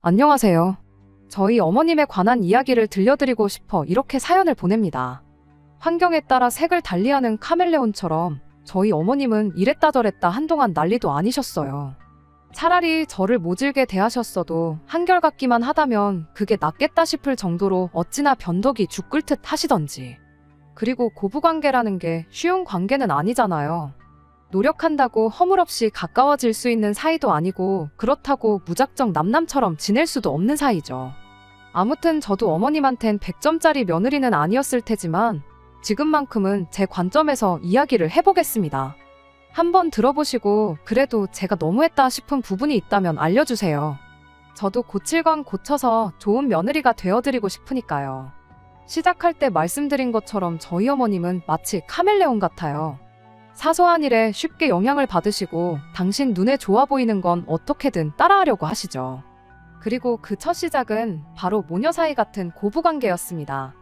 안녕하세요. 저희 어머님에 관한 이야기를 들려드리고 싶어 이렇게 사연을 보냅니다. 환경에 따라 색을 달리하는 카멜레온처럼 저희 어머님은 이랬다 저랬다 한동안 난리도 아니셨어요. 차라리 저를 모질게 대하셨어도 한결같기만 하다면 그게 낫겠다 싶을 정도로 어찌나 변덕이 죽 끓듯 하시던지. 그리고 고부관계라는 게 쉬운 관계는 아니잖아요. 노력한다고 허물없이 가까워질 수 있는 사이도 아니고 그렇다고 무작정 남남처럼 지낼 수도 없는 사이죠. 아무튼 저도 어머님한텐 100점짜리 며느리는 아니었을 테지만 지금만큼은 제 관점에서 이야기를 해보겠습니다. 한번 들어보시고 그래도 제가 너무했다 싶은 부분이 있다면 알려주세요. 저도 고칠 건 고쳐서 좋은 며느리가 되어드리고 싶으니까요. 시작할 때 말씀드린 것처럼 저희 어머님은 마치 카멜레온 같아요. 사소한 일에 쉽게 영향을 받으시고 당신 눈에 좋아 보이는 건 어떻게든 따라하려고 하시죠. 그리고 그 첫 시작은 바로 모녀 사이 같은 고부관계였습니다.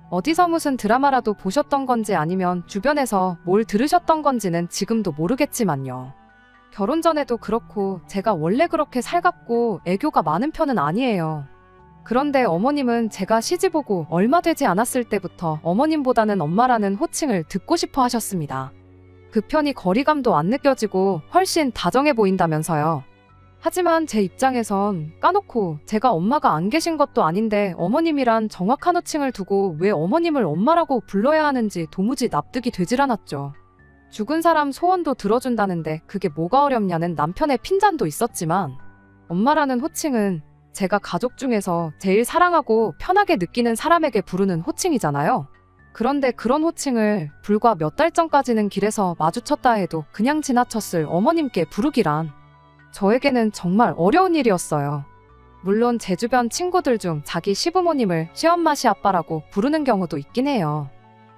어디서 무슨 드라마라도 보셨던 건지 아니면 주변에서 뭘 들으셨던 건지는 지금도 모르겠지만요. 결혼 전에도 그렇고 제가 원래 그렇게 살갑고 애교가 많은 편은 아니에요. 그런데 어머님은 제가 시집 오고 얼마 되지 않았을 때부터 어머님보다는 엄마라는 호칭을 듣고 싶어 하셨습니다. 그 편이 거리감도 안 느껴지고 훨씬 다정해 보인다면서요. 하지만 제 입장에선 까놓고 제가 엄마가 안 계신 것도 아닌데 어머님이란 정확한 호칭을 두고 왜 어머님을 엄마라고 불러야 하는지 도무지 납득이 되질 않았죠. 죽은 사람 소원도 들어준다는데 그게 뭐가 어렵냐는 남편의 핀잔도 있었지만 엄마라는 호칭은 제가 가족 중에서 제일 사랑하고 편하게 느끼는 사람에게 부르는 호칭이잖아요. 그런데 그런 호칭을 불과 몇 달 전까지는 길에서 마주쳤다 해도 그냥 지나쳤을 어머님께 부르기란 저에게는 정말 어려운 일이었어요. 물론 제 주변 친구들 중 자기 시부모님을 시엄마 시아빠라고 부르는 경우도 있긴 해요.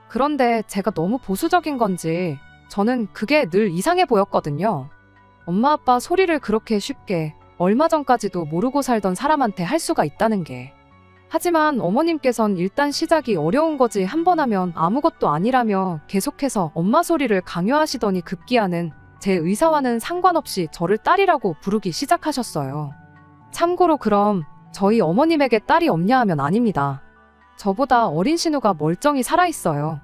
그런데 제가 너무 보수적인 건지 저는 그게 늘 이상해 보였거든요. 엄마 아빠 소리를 그렇게 쉽게 얼마 전까지도 모르고 살던 사람한테 할 수가 있다는 게. 하지만 어머님께선 일단 시작이 어려운 거지 한 번 하면 아무것도 아니라며 계속해서 엄마 소리를 강요하시더니 급기야는 제 의사와는 상관없이 저를 딸이라고 부르기 시작하셨어요. 참고로 그럼 저희 어머님에게 딸이 없냐 하면 아닙니다. 저보다 어린 신우가 멀쩡히 살아있어요.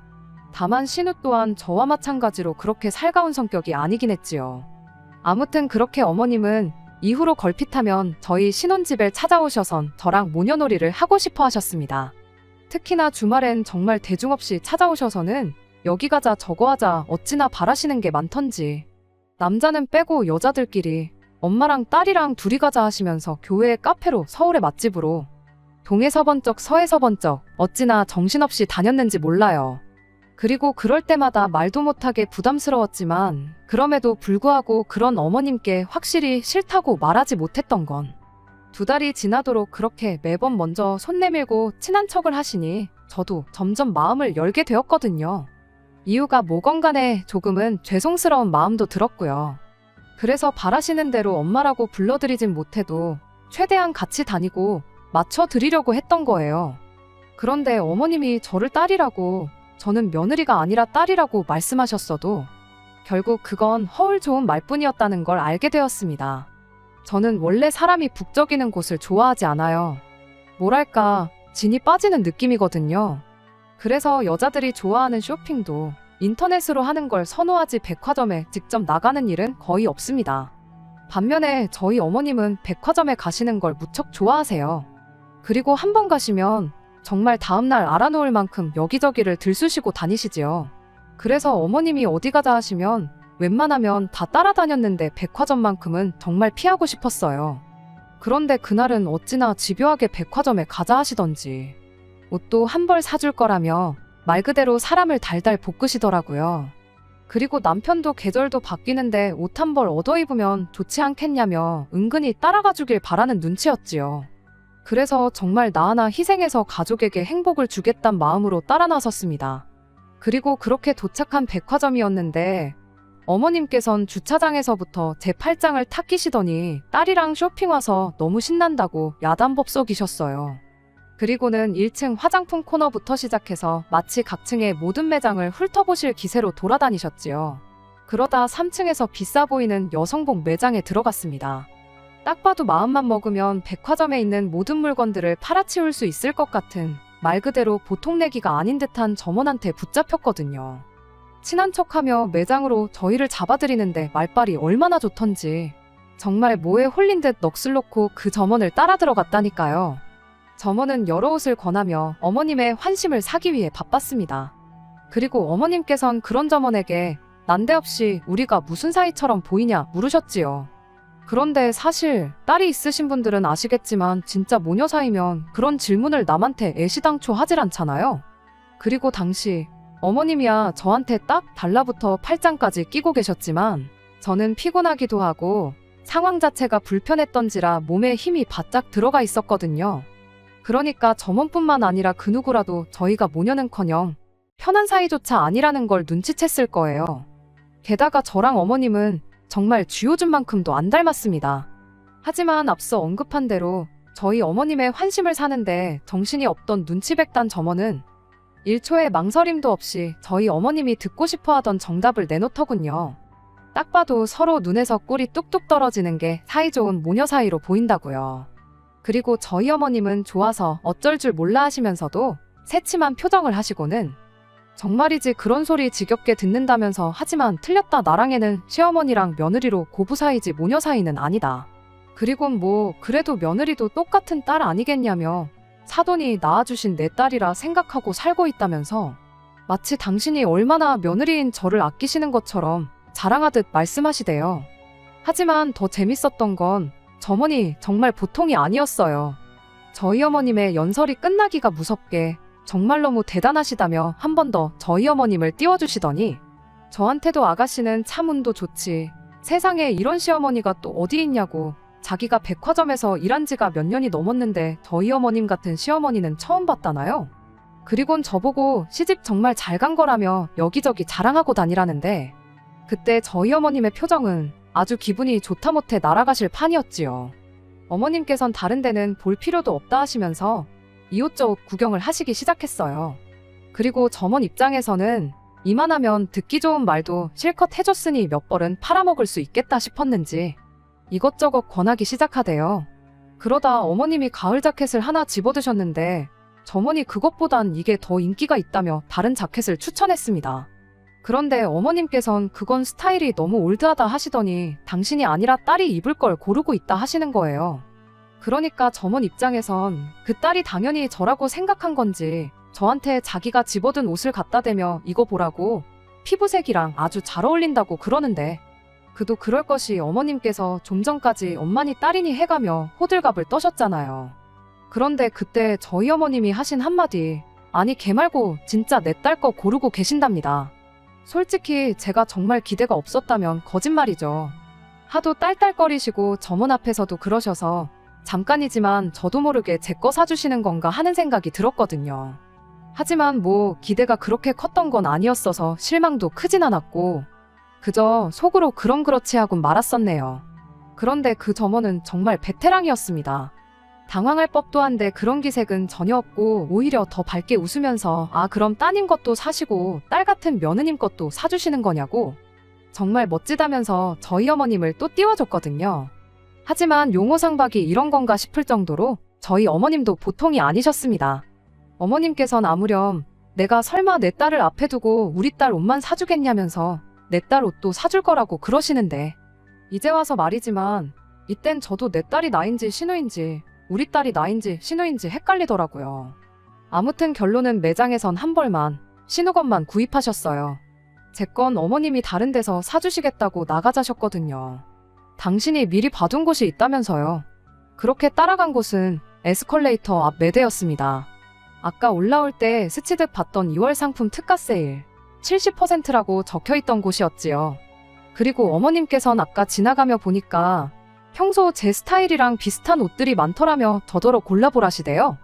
다만 신우 또한 저와 마찬가지로 그렇게 살가운 성격이 아니긴 했지요. 아무튼 그렇게 어머님은 이후로 걸핏하면 저희 신혼집에 찾아오셔선 저랑 모녀놀이를 하고 싶어 하셨습니다. 특히나 주말엔 정말 대중 없이 찾아오셔서는 여기 가자 저거 하자 어찌나 바라시는 게 많던지. 남자는 빼고 여자들끼리 엄마랑 딸이랑 둘이 가자 하시면서 교회에 카페로 서울의 맛집으로 동에서 번쩍 서에서 번쩍 어찌나 정신없이 다녔는지 몰라요. 그리고 그럴 때마다 말도 못하게 부담스러웠지만 그럼에도 불구하고 그런 어머님께 확실히 싫다고 말하지 못했던 건 2달이 지나도록 그렇게 매번 먼저 손 내밀고 친한 척을 하시니 저도 점점 마음을 열게 되었거든요. 이유가 뭐건 간에 조금은 죄송스러운 마음도 들었고요. 그래서 바라시는 대로 엄마라고 불러드리진 못해도 최대한 같이 다니고 맞춰드리려고 했던 거예요. 그런데 어머님이 저를 딸이라고 저는 며느리가 아니라 딸이라고 말씀하셨어도 결국 그건 허울 좋은 말뿐이었다는 걸 알게 되었습니다. 저는 원래 사람이 북적이는 곳을 좋아하지 않아요. 뭐랄까 진이 빠지는 느낌이거든요. 그래서 여자들이 좋아하는 쇼핑도 인터넷으로 하는 걸 선호하지 백화점에 직접 나가는 일은 거의 없습니다. 반면에 저희 어머님은 백화점에 가시는 걸 무척 좋아하세요. 그리고 한 번 가시면 정말 다음날 알아놓을 만큼 여기저기를 들쑤시고 다니시지요. 그래서 어머님이 어디 가자 하시면 웬만하면 다 따라다녔는데 백화점만큼은 정말 피하고 싶었어요. 그런데 그날은 어찌나 집요하게 백화점에 가자 하시던지 옷도 한 벌 사줄 거라며 말 그대로 사람을 달달 볶으시더라고요. 그리고 남편도 계절도 바뀌는데 옷 한 벌 얻어 입으면 좋지 않겠냐며 은근히 따라가 주길 바라는 눈치였지요. 그래서 정말 나 하나 희생해서 가족에게 행복을 주겠단 마음으로 따라 나섰습니다. 그리고 그렇게 도착한 백화점이었는데 어머님께선 주차장에서부터 제 팔짱을 탁 끼시더니 딸이랑 쇼핑 와서 너무 신난다고 야단법석이셨어요. 그리고는 1층 화장품 코너부터 시작해서 마치 각층의 모든 매장을 훑어보실 기세로 돌아다니셨지요. 그러다 3층에서 비싸 보이는 여성복 매장에 들어갔습니다. 딱 봐도 마음만 먹으면 백화점에 있는 모든 물건들을 팔아치울 수 있을 것 같은 말 그대로 보통 내기가 아닌 듯한 점원한테 붙잡혔거든요. 친한 척하며 매장으로 저희를 잡아들이는데 말빨이 얼마나 좋던지 정말 뭐에 홀린 듯 넋을 놓고 그 점원을 따라 들어갔다니까요. 점원은 여러 옷을 권하며 어머님의 환심을 사기 위해 바빴습니다. 그리고 어머님께선 그런 점원에게 난데없이 우리가 무슨 사이처럼 보이냐 물으셨지요. 그런데 사실 딸이 있으신 분들은 아시겠지만 진짜 모녀 사이면 그런 질문을 남한테 애시당초 하질 않잖아요. 그리고 당시 어머님이야 저한테 딱 달라붙어 팔짱까지 끼고 계셨지만 저는 피곤하기도 하고 상황 자체가 불편했던지라 몸에 힘이 바짝 들어가 있었거든요. 그러니까 점원뿐만 아니라 그 누구라도 저희가 모녀는커녕 편한 사이조차 아니라는 걸 눈치챘을 거예요. 게다가 저랑 어머님은 정말 쥐오줌만큼도 안 닮았습니다. 하지만 앞서 언급한 대로 저희 어머님의 환심을 사는데 정신이 없던 눈치백단 점원은 1초의 망설임도 없이 저희 어머님이 듣고 싶어하던 정답을 내놓더군요. 딱 봐도 서로 눈에서 꿀이 뚝뚝 떨어지는 게 사이좋은 모녀 사이로 보인다고요. 그리고 저희 어머님은 좋아서 어쩔 줄 몰라 하시면서도 새침한 표정을 하시고는 정말이지 그런 소리 지겹게 듣는다면서 하지만 틀렸다 나랑에는 시어머니랑 며느리로 고부 사이지 모녀 사이는 아니다. 그리고 뭐 그래도 며느리도 똑같은 딸 아니겠냐며 사돈이 낳아주신 내 딸이라 생각하고 살고 있다면서 마치 당신이 얼마나 며느리인 저를 아끼시는 것처럼 자랑하듯 말씀하시대요. 하지만 더 재밌었던 건 점원이 정말 보통이 아니었어요. 저희 어머님의 연설이 끝나기가 무섭게 정말 너무 대단하시다며 한 번 더 저희 어머님을 띄워주시더니 저한테도 아가씨는 참 운도 좋지. 세상에 이런 시어머니가 또 어디 있냐고. 자기가 백화점에서 일한 지가 몇 년이 넘었는데 저희 어머님 같은 시어머니는 처음 봤다나요? 그리곤 저보고 시집 정말 잘 간 거라며 여기저기 자랑하고 다니라는데 그때 저희 어머님의 표정은 아주 기분이 좋다 못해 날아가실 판이었지요. 어머님께선 다른 데는 볼 필요도 없다 하시면서 이웃저웃 구경을 하시기 시작했어요. 그리고 점원 입장에서는 이만하면 듣기 좋은 말도 실컷 해줬으니 몇 벌은 팔아먹을 수 있겠다 싶었는지 이것저것 권하기 시작하대요. 그러다 어머님이 가을 자켓을 하나 집어드셨는데 점원이 그것보단 이게 더 인기가 있다며 다른 자켓을 추천했습니다. 그런데 어머님께선 그건 스타일이 너무 올드하다 하시더니 당신이 아니라 딸이 입을 걸 고르고 있다 하시는 거예요. 그러니까 점원 입장에선 그 딸이 당연히 저라고 생각한 건지 저한테 자기가 집어든 옷을 갖다 대며 이거 보라고 피부색이랑 아주 잘 어울린다고 그러는데 그도 그럴 것이 어머님께서 좀 전까지 엄마니 딸이니 해가며 호들갑을 떠셨잖아요. 그런데 그때 저희 어머님이 하신 한마디 아니 걔 말고 진짜 내 딸 거 고르고 계신답니다. 솔직히 제가 정말 기대가 없었다면 거짓말이죠. 하도 딸딸거리시고 점원 앞에서도 그러셔서 잠깐이지만 저도 모르게 제 거 사주시는 건가 하는 생각이 들었거든요. 하지만 뭐 기대가 그렇게 컸던 건 아니었어서 실망도 크진 않았고 그저 속으로 그렇지 하고 말았었네요. 그런데 그 점원은 정말 베테랑이었습니다. 당황할 법도 한데 그런 기색은 전혀 없고 오히려 더 밝게 웃으면서 아 그럼 따님 것도 사시고 딸 같은 며느님 것도 사주시는 거냐고 정말 멋지다면서 저희 어머님을 또 띄워줬거든요. 하지만 용호상박이 이런 건가 싶을 정도로 저희 어머님도 보통이 아니셨습니다. 어머님께선 아무렴 내가 설마 내 딸을 앞에 두고 우리 딸 옷만 사주겠냐면서 내 딸 옷도 사줄 거라고 그러시는데 이제 와서 말이지만 이땐 저도 내 딸이 나인지 신우인지 우리 딸이 나인지 신우인지 헷갈리더라고요. 아무튼 결론은 매장에선 한 벌만 신우것만 구입하셨어요. 제 건 어머님이 다른 데서 사주시겠다고 나가자셨거든요. 당신이 미리 봐둔 곳이 있다면서요. 그렇게 따라간 곳은 에스컬레이터 앞 매대였습니다. 아까 올라올 때 스치듯 봤던 2월 상품 특가 세일 70%라고 적혀있던 곳이었지요. 그리고 어머님께선 아까 지나가며 보니까 평소 제 스타일이랑 비슷한 옷들이 많더라며 더더러 골라보라시대요.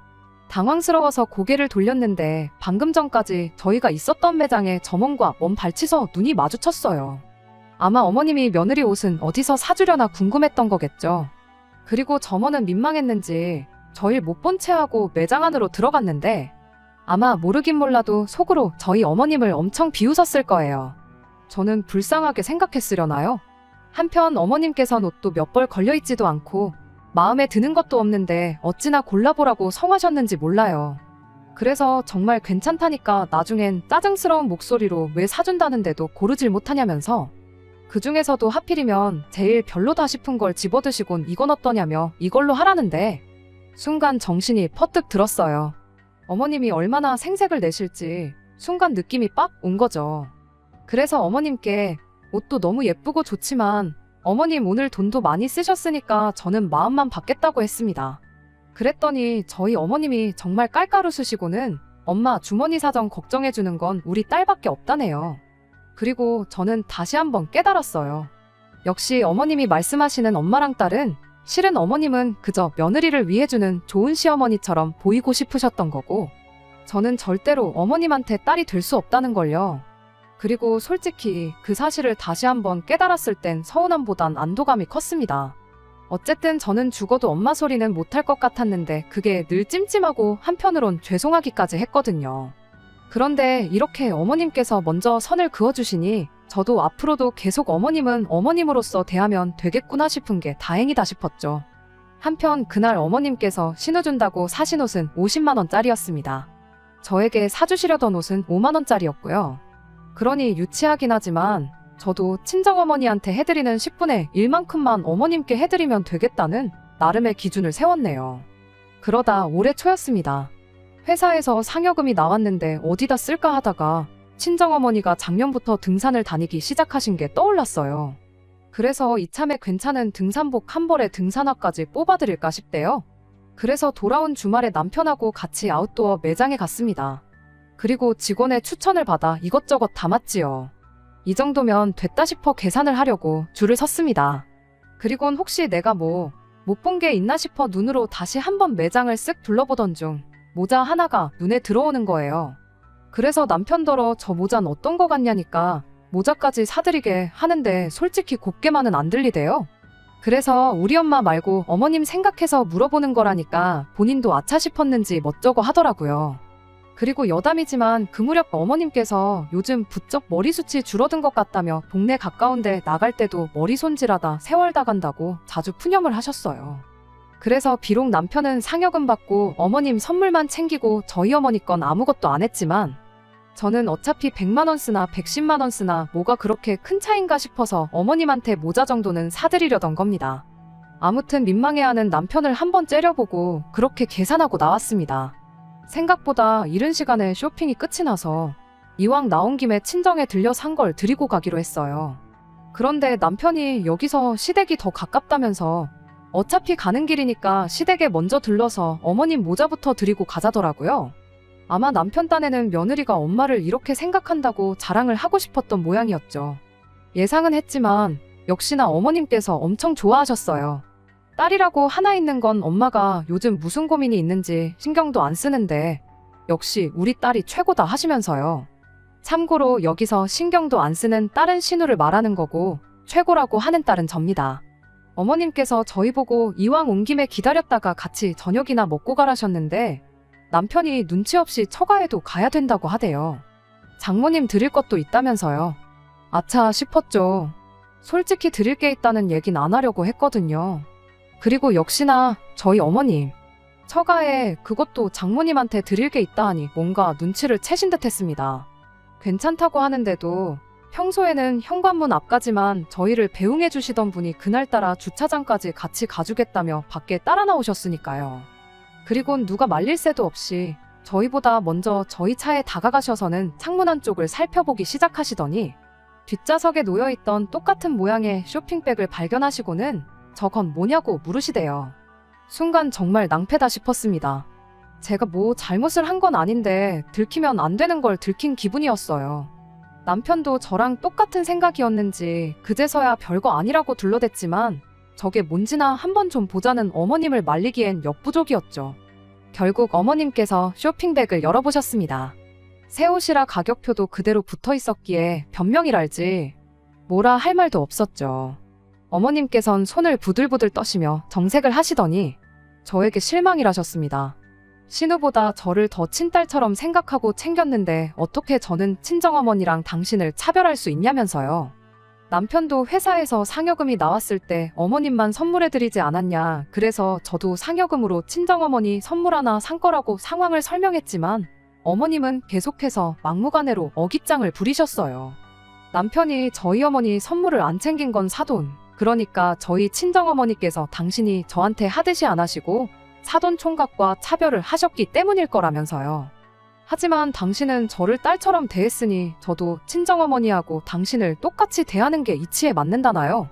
당황스러워서 고개를 돌렸는데 방금 전까지 저희가 있었던 매장에 점원과 먼 발치서 눈이 마주쳤어요. 아마 어머님이 며느리 옷은 어디서 사주려나 궁금했던 거겠죠. 그리고 점원은 민망했는지 저희 못 본 채 하고 매장 안으로 들어갔는데 아마 모르긴 몰라도 속으로 저희 어머님을 엄청 비웃었을 거예요. 저는 불쌍하게 생각했으려나요? 한편 어머님께선 옷도 몇 벌 걸려있지도 않고 마음에 드는 것도 없는데 어찌나 골라보라고 성하셨는지 몰라요. 그래서 정말 괜찮다니까 나중엔 짜증스러운 목소리로 왜 사준다는데도 고르질 못하냐면서 그 중에서도 하필이면 제일 별로다 싶은 걸 집어드시곤 이건 어떠냐며 이걸로 하라는데 순간 정신이 퍼뜩 들었어요. 어머님이 얼마나 생색을 내실지 순간 느낌이 빡 온 거죠. 그래서 어머님께 옷도 너무 예쁘고 좋지만 어머님 오늘 돈도 많이 쓰셨으니까 저는 마음만 받겠다고 했습니다. 그랬더니 저희 어머님이 정말 깔깔웃으시고는 엄마 주머니 사정 걱정해주는 건 우리 딸밖에 없다네요. 그리고 저는 다시 한번 깨달았어요. 역시 어머님이 말씀하시는 엄마랑 딸은 실은 어머님은 그저 며느리를 위해주는 좋은 시어머니처럼 보이고 싶으셨던 거고 저는 절대로 어머님한테 딸이 될 수 없다는 걸요. 그리고 솔직히 그 사실을 다시 한번 깨달았을 땐 서운함보단 안도감이 컸습니다. 어쨌든 저는 죽어도 엄마 소리는 못할 것 같았는데 그게 늘 찜찜하고 한편으론 죄송하기까지 했거든요. 그런데 이렇게 어머님께서 먼저 선을 그어주시니 저도 앞으로도 계속 어머님은 어머님으로서 대하면 되겠구나 싶은 게 다행이다 싶었죠. 한편 그날 어머님께서 신어준다고 사신 옷은 50만 원짜리였습니다. 저에게 사주시려던 옷은 5만 원짜리였고요. 그러니 유치하긴 하지만 저도 친정어머니한테 해드리는 10분의 1만큼만 어머님께 해드리면 되겠다는 나름의 기준을 세웠네요. 그러다 올해 초였습니다. 회사에서 상여금이 나왔는데 어디다 쓸까 하다가 친정어머니가 작년부터 등산을 다니기 시작하신 게 떠올랐어요. 그래서 이참에 괜찮은 등산복 한 벌에 등산화까지 뽑아드릴까 싶대요. 그래서 돌아온 주말에 남편하고 같이 아웃도어 매장에 갔습니다. 그리고 직원의 추천을 받아 이것저것 담았지요. 이 정도면 됐다 싶어 계산을 하려고 줄을 섰습니다. 그리곤 혹시 내가 못 본 게 있나 싶어 눈으로 다시 한번 매장을 쓱 둘러보던 중 모자 하나가 눈에 들어오는 거예요. 그래서 남편더러 저 모자는 어떤 거 같냐니까 모자까지 사드리게 하는데 솔직히 곱게만은 안 들리대요. 그래서 우리 엄마 말고 어머님 생각해서 물어보는 거라니까 본인도 아차 싶었는지 멋저거 하더라고요. 그리고 여담이지만 그 무렵 어머님께서 요즘 부쩍 머리숱이 줄어든 것 같다며 동네 가까운데 나갈 때도 머리 손질하다 세월 다 간다고 자주 푸념을 하셨어요. 그래서 비록 남편은 상여금 받고 어머님 선물만 챙기고 저희 어머니 건 아무것도 안 했지만 저는 어차피 100만 원 쓰나 110만 원 쓰나 뭐가 그렇게 큰 차인가 싶어서 어머님한테 모자 정도는 사드리려던 겁니다. 아무튼 민망해하는 남편을 한번 째려보고 그렇게 계산하고 나왔습니다. 생각보다 이른 시간에 쇼핑이 끝이 나서 이왕 나온 김에 친정에 들려 산 걸 드리고 가기로 했어요. 그런데 남편이 여기서 시댁이 더 가깝다면서 어차피 가는 길이니까 시댁에 먼저 들러서 어머님 모자부터 드리고 가자더라고요. 아마 남편 딴에는 며느리가 엄마를 이렇게 생각한다고 자랑을 하고 싶었던 모양이었죠. 예상은 했지만 역시나 어머님께서 엄청 좋아하셨어요. 딸이라고 하나 있는 건 엄마가 요즘 무슨 고민이 있는지 신경도 안 쓰는데 역시 우리 딸이 최고다 하시면서요. 참고로 여기서 신경도 안 쓰는 딸은 신우를 말하는 거고 최고라고 하는 딸은 접니다. 어머님께서 저희 보고 이왕 온 김에 기다렸다가 같이 저녁이나 먹고 가라셨는데 남편이 눈치 없이 처가에도 가야 된다고 하대요. 장모님 드릴 것도 있다면서요. 아차 싶었죠. 솔직히 드릴 게 있다는 얘긴 안 하려고 했거든요. 그리고 역시나 저희 어머님 처가에 그것도 장모님한테 드릴 게 있다 하니 뭔가 눈치를 채신 듯 했습니다. 괜찮다고 하는데도 평소에는 현관문 앞까지만 저희를 배웅해 주시던 분이 그날따라 주차장까지 같이 가주겠다며 밖에 따라 나오셨으니까요. 그리곤 누가 말릴 새도 없이 저희보다 먼저 저희 차에 다가가셔서는 창문 안쪽을 살펴보기 시작하시더니 뒷좌석에 놓여있던 똑같은 모양의 쇼핑백을 발견하시고는 저건 뭐냐고 물으시대요. 순간 정말 낭패다 싶었습니다. 제가 뭐 잘못을 한 건 아닌데 들키면 안 되는 걸 들킨 기분이었어요. 남편도 저랑 똑같은 생각이었는지 그제서야 별거 아니라고 둘러댔지만 저게 뭔지나 한번 좀 보자는 어머님을 말리기엔 역부족이었죠. 결국 어머님께서 쇼핑백을 열어보셨습니다. 새 옷이라 가격표도 그대로 붙어 있었기에 변명이랄지 뭐라 할 말도 없었죠. 어머님께선 손을 부들부들 떠시며 정색을 하시더니 저에게 실망이라셨습니다. 신우보다 저를 더 친딸처럼 생각하고 챙겼는데 어떻게 저는 친정어머니랑 당신을 차별할 수 있냐면서요. 남편도 회사에서 상여금이 나왔을 때 어머님만 선물해드리지 않았냐. 그래서 저도 상여금으로 친정어머니 선물 하나 산 거라고 상황을 설명했지만 어머님은 계속해서 막무가내로 어깃장을 부리셨어요. 남편이 저희 어머니 선물을 안 챙긴 건 사돈, 그러니까 저희 친정어머니께서 당신이 저한테 하듯이 안 하시고 사돈 총각과 차별을 하셨기 때문일 거라면서요. 하지만 당신은 저를 딸처럼 대했으니 저도 친정어머니하고 당신을 똑같이 대하는 게 이치에 맞는다나요?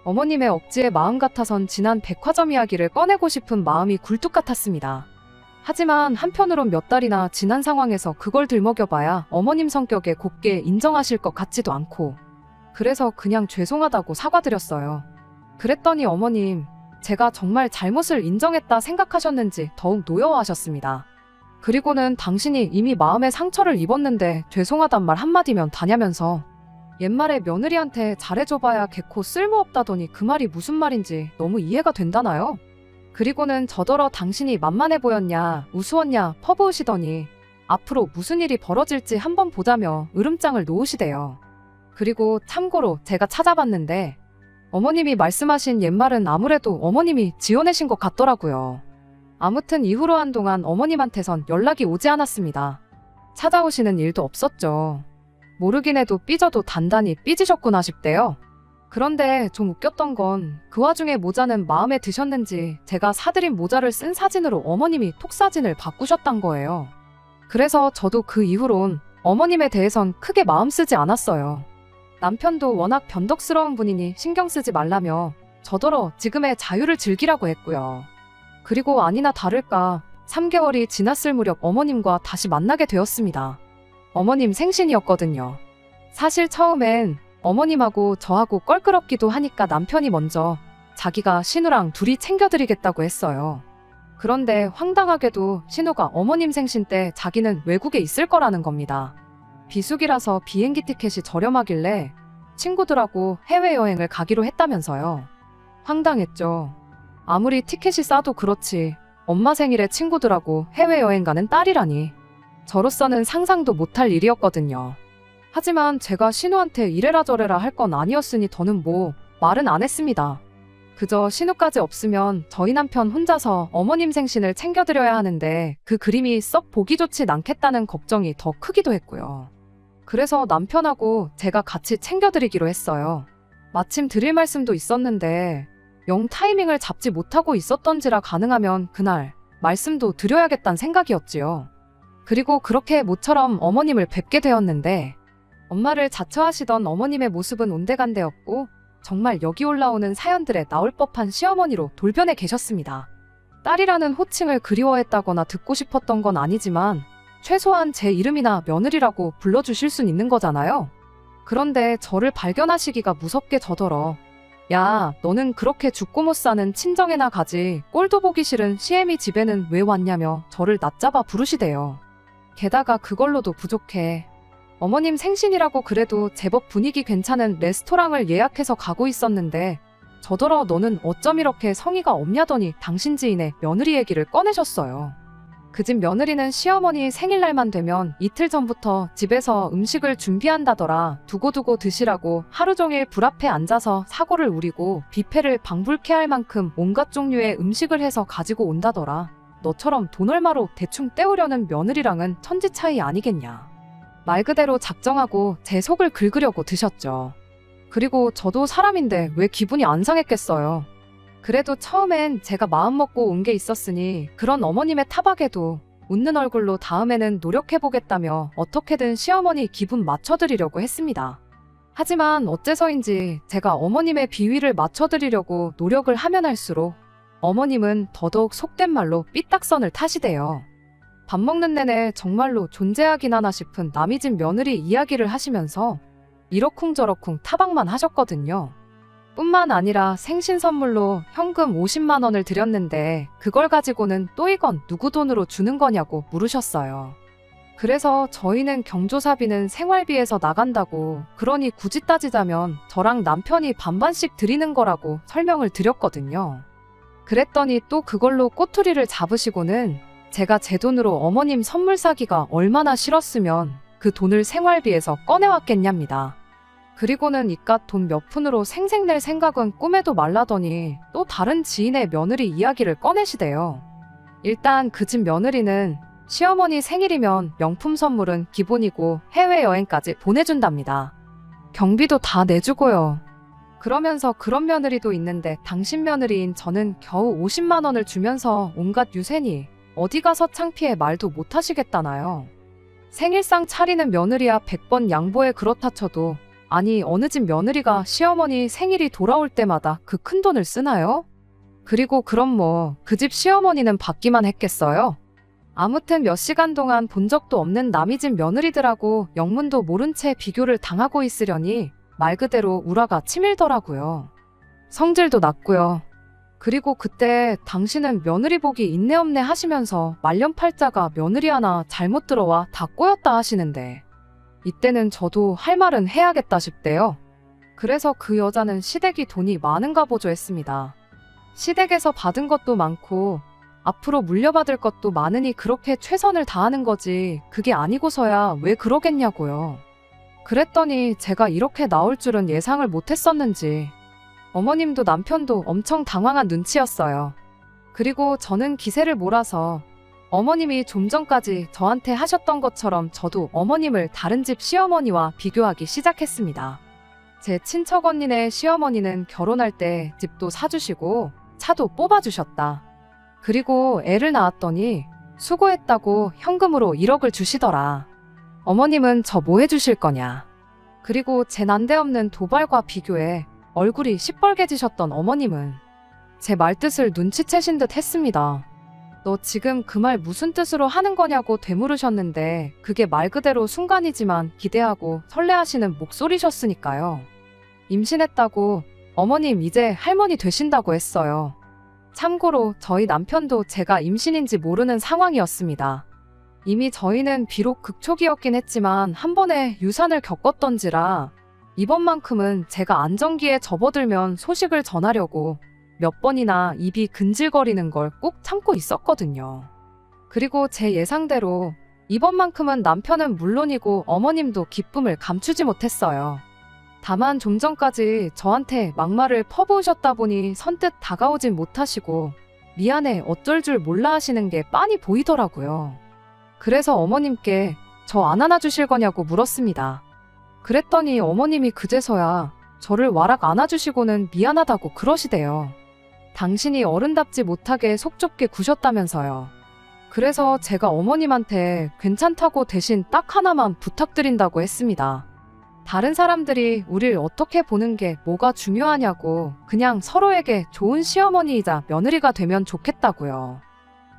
어머님의 억지의 마음 같아선 지난 백화점 이야기를 꺼내고 싶은 마음이 굴뚝 같았습니다. 하지만 한편으론 몇 달이나 지난 상황에서 그걸 들먹여봐야 어머님 성격에 곱게 인정하실 것 같지도 않고, 그래서 그냥 죄송하다고 사과드렸어요. 그랬더니 어머님, 제가 정말 잘못을 인정했다 생각하셨는지 더욱 노여워하셨습니다. 그리고는 당신이 이미 마음에 상처를 입었는데 죄송하단 말 한마디면 다냐면서 옛말에 며느리한테 잘해줘봐야 개코 쓸모없다더니 그 말이 무슨 말인지 너무 이해가 된다나요? 그리고는 저더러 당신이 만만해 보였냐, 우스웠냐 퍼부으시더니 앞으로 무슨 일이 벌어질지 한번 보자며 으름장을 놓으시대요. 그리고 참고로 제가 찾아봤는데 어머님이 말씀하신 옛말은 아무래도 어머님이 지어내신 것 같더라고요. 아무튼 이후로 한동안 어머님한테선 연락이 오지 않았습니다. 찾아오시는 일도 없었죠. 모르긴 해도 삐져도 단단히 삐지셨구나 싶대요. 그런데 좀 웃겼던 건 그 와중에 모자는 마음에 드셨는지 제가 사드린 모자를 쓴 사진으로 어머님이 톡사진을 바꾸셨단 거예요. 그래서 저도 그 이후론 어머님에 대해선 크게 마음 쓰지 않았어요. 남편도 워낙 변덕스러운 분이니 신경 쓰지 말라며 저더러 지금의 자유를 즐기라고 했고요. 그리고 아니나 다를까 3개월이 지났을 무렵 어머님과 다시 만나게 되었습니다. 어머님 생신이었거든요. 사실 처음엔 어머님하고 저하고 껄끄럽기도 하니까 남편이 먼저 자기가 신우랑 둘이 챙겨드리겠다고 했어요. 그런데 황당하게도 신우가 어머님 생신 때 자기는 외국에 있을 거라는 겁니다. 비수기라서 비행기 티켓이 저렴하길래 친구들하고 해외여행을 가기로 했다면서요. 황당했죠. 아무리 티켓이 싸도 그렇지 엄마 생일에 친구들하고 해외여행 가는 딸이라니. 저로서는 상상도 못할 일이었거든요. 하지만 제가 신우한테 이래라 저래라 할 건 아니었으니 더는 뭐 말은 안 했습니다. 그저 신우까지 없으면 저희 남편 혼자서 어머님 생신을 챙겨드려야 하는데 그 그림이 썩 보기 좋진 않겠다는 걱정이 더 크기도 했고요. 그래서 남편하고 제가 같이 챙겨드리기로 했어요. 마침 드릴 말씀도 있었는데 영 타이밍을 잡지 못하고 있었던지라 가능하면 그날 말씀도 드려야겠다는 생각이었지요. 그리고 그렇게 모처럼 어머님을 뵙게 되었는데 엄마를 자처하시던 어머님의 모습은 온데간데였고 정말 여기 올라오는 사연들에 나올 법한 시어머니로 돌변해 계셨습니다. 딸이라는 호칭을 그리워했다거나 듣고 싶었던 건 아니지만 최소한 제 이름이나 며느리라고 불러주실 순 있는 거잖아요. 그런데 저를 발견하시기가 무섭게 저더러 야, 너는 그렇게 죽고 못 사는 친정에나 가지 꼴도 보기 싫은 시애미 집에는 왜 왔냐며 저를 낯잡아 부르시대요. 게다가 그걸로도 부족해. 어머님 생신이라고 그래도 제법 분위기 괜찮은 레스토랑을 예약해서 가고 있었는데 저더러 너는 어쩜 이렇게 성의가 없냐더니 당신 지인의 며느리 얘기를 꺼내셨어요. 그 집 며느리는 시어머니 생일날만 되면 이틀 전부터 집에서 음식을 준비한다더라. 두고두고 드시라고 하루 종일 불 앞에 앉아서 사고를 우리고 뷔페를 방불케 할 만큼 온갖 종류의 음식을 해서 가지고 온다더라. 너처럼 돈 얼마로 대충 때우려는 며느리랑은 천지 차이 아니겠냐. 말 그대로 작정하고 제 속을 긁으려고 드셨죠. 그리고 저도 사람인데 왜 기분이 안 상했겠어요. 그래도 처음엔 제가 마음먹고 온 게 있었으니 그런 어머님의 타박에도 웃는 얼굴로 다음에는 노력해보겠다며 어떻게든 시어머니 기분 맞춰드리려고 했습니다. 하지만 어째서인지 제가 어머님의 비위를 맞춰드리려고 노력을 하면 할수록 어머님은 더더욱 속된 말로 삐딱선을 타시대요. 밥 먹는 내내 정말로 존재하긴 하나 싶은 남이 집 며느리 이야기를 하시면서 이러쿵저러쿵 타박만 하셨거든요. 뿐만 아니라 생신 선물로 현금 50만 원을 드렸는데 그걸 가지고는 또 이건 누구 돈으로 주는 거냐고 물으셨어요. 그래서 저희는 경조사비는 생활비에서 나간다고, 그러니 굳이 따지자면 저랑 남편이 반반씩 드리는 거라고 설명을 드렸거든요. 그랬더니 또 그걸로 꼬투리를 잡으시고는 제가 제 돈으로 어머님 선물 사기가 얼마나 싫었으면 그 돈을 생활비에서 꺼내왔겠냐입니다. 그리고는 이깟 돈 몇 푼으로 생색 낼 생각은 꿈에도 말라더니 또 다른 지인의 며느리 이야기를 꺼내시대요. 일단 그 집 며느리는 시어머니 생일이면 명품 선물은 기본이고 해외여행까지 보내준답니다. 경비도 다 내주고요. 그러면서 그런 며느리도 있는데 당신 며느리인 저는 겨우 50만 원을 주면서 온갖 유세니 어디 가서 창피해 말도 못하시겠다나요. 생일상 차리는 며느리야 100번 양보해 그렇다 쳐도 아니 어느 집 며느리가 시어머니 생일이 돌아올 때마다 그 큰돈을 쓰나요? 그리고 그럼 뭐 그 집 시어머니는 받기만 했겠어요? 아무튼 몇 시간 동안 본 적도 없는 남이 집 며느리들하고 영문도 모른 채 비교를 당하고 있으려니 말 그대로 우라가 치밀더라고요. 성질도 났고요. 그리고 그때 당신은 며느리 복이 있네 없네 하시면서 말년팔자가 며느리 하나 잘못 들어와 다 꼬였다 하시는데 이때는 저도 할 말은 해야겠다 싶대요. 그래서 그 여자는 시댁이 돈이 많은가 보죠 했습니다. 시댁에서 받은 것도 많고 앞으로 물려받을 것도 많으니 그렇게 최선을 다하는 거지 그게 아니고서야 왜 그러겠냐고요. 그랬더니 제가 이렇게 나올 줄은 예상을 못했었는지 어머님도 남편도 엄청 당황한 눈치였어요. 그리고 저는 기세를 몰아서 어머님이 좀 전까지 저한테 하셨던 것처럼 저도 어머님을 다른 집 시어머니와 비교하기 시작했습니다. 제 친척 언니네 시어머니는 결혼할 때 집도 사주시고 차도 뽑아주셨다. 그리고 애를 낳았더니 수고했다고 현금으로 1억을 주시더라. 어머님은 저 뭐 해주실 거냐. 그리고 제 난데없는 도발과 비교에 얼굴이 시뻘개지셨던 어머님은 제 말뜻을 눈치채신 듯 했습니다. 너 지금 그 말 무슨 뜻으로 하는 거냐고 되물으셨는데 그게 말 그대로 순간이지만 기대하고 설레하시는 목소리셨으니까요. 임신했다고 어머님 이제 할머니 되신다고 했어요. 참고로 저희 남편도 제가 임신인지 모르는 상황이었습니다. 이미 저희는 비록 극초기였긴 했지만 한 번에 유산을 겪었던지라 이번만큼은 제가 안정기에 접어들면 소식을 전하려고 몇 번이나 입이 근질거리는 걸 꾹 참고 있었거든요. 그리고 제 예상대로 이번만큼은 남편은 물론이고 어머님도 기쁨을 감추지 못했어요. 다만 좀 전까지 저한테 막말을 퍼부으셨다 보니 선뜻 다가오진 못하시고 미안해 어쩔 줄 몰라 하시는 게 빤히 보이더라고요. 그래서 어머님께 저 안 안아주실 거냐고 물었습니다. 그랬더니 어머님이 그제서야 저를 와락 안아주시고는 미안하다고 그러시대요. 당신이 어른답지 못하게 속 좁게 구셨다면서요. 그래서 제가 어머님한테 괜찮다고 대신 딱 하나만 부탁드린다고 했습니다. 다른 사람들이 우릴 어떻게 보는 게 뭐가 중요하냐고 그냥 서로에게 좋은 시어머니이자 며느리가 되면 좋겠다고요.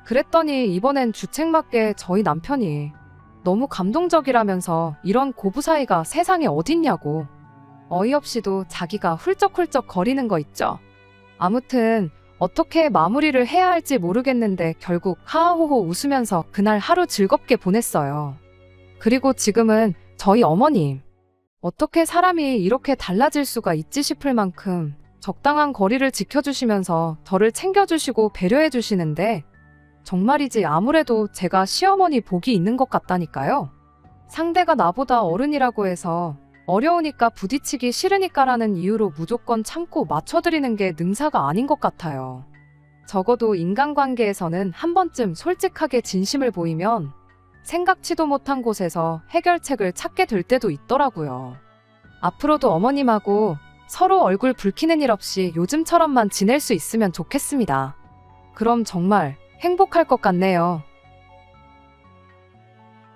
그랬더니 이번엔 주책맞게 저희 남편이 너무 감동적이라면서 이런 고부 사이가 세상에 어딨냐고 어이없이도 자기가 훌쩍훌쩍 거리는 거 있죠. 아무튼 어떻게 마무리를 해야 할지 모르겠는데 결국 하하호호 웃으면서 그날 하루 즐겁게 보냈어요. 그리고 지금은 저희 어머님 어떻게 사람이 이렇게 달라질 수가 있지 싶을 만큼 적당한 거리를 지켜주시면서 저를 챙겨주시고 배려해주시는데 정말이지 아무래도 제가 시어머니 복이 있는 것 같다니까요. 상대가 나보다 어른이라고 해서 어려우니까 부딪히기 싫으니까라는 이유로 무조건 참고 맞춰드리는 게 능사가 아닌 것 같아요. 적어도 인간관계에서는 한 번쯤 솔직하게 진심을 보이면 생각지도 못한 곳에서 해결책을 찾게 될 때도 있더라고요. 앞으로도 어머님하고 서로 얼굴 붉히는 일 없이 요즘처럼만 지낼 수 있으면 좋겠습니다. 그럼 정말 행복할 것 같네요.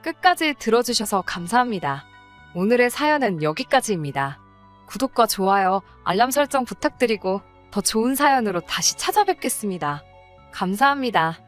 끝까지 들어주셔서 감사합니다. 오늘의 사연은 여기까지입니다. 구독과 좋아요, 알람 설정 부탁드리고 더 좋은 사연으로 다시 찾아뵙겠습니다. 감사합니다.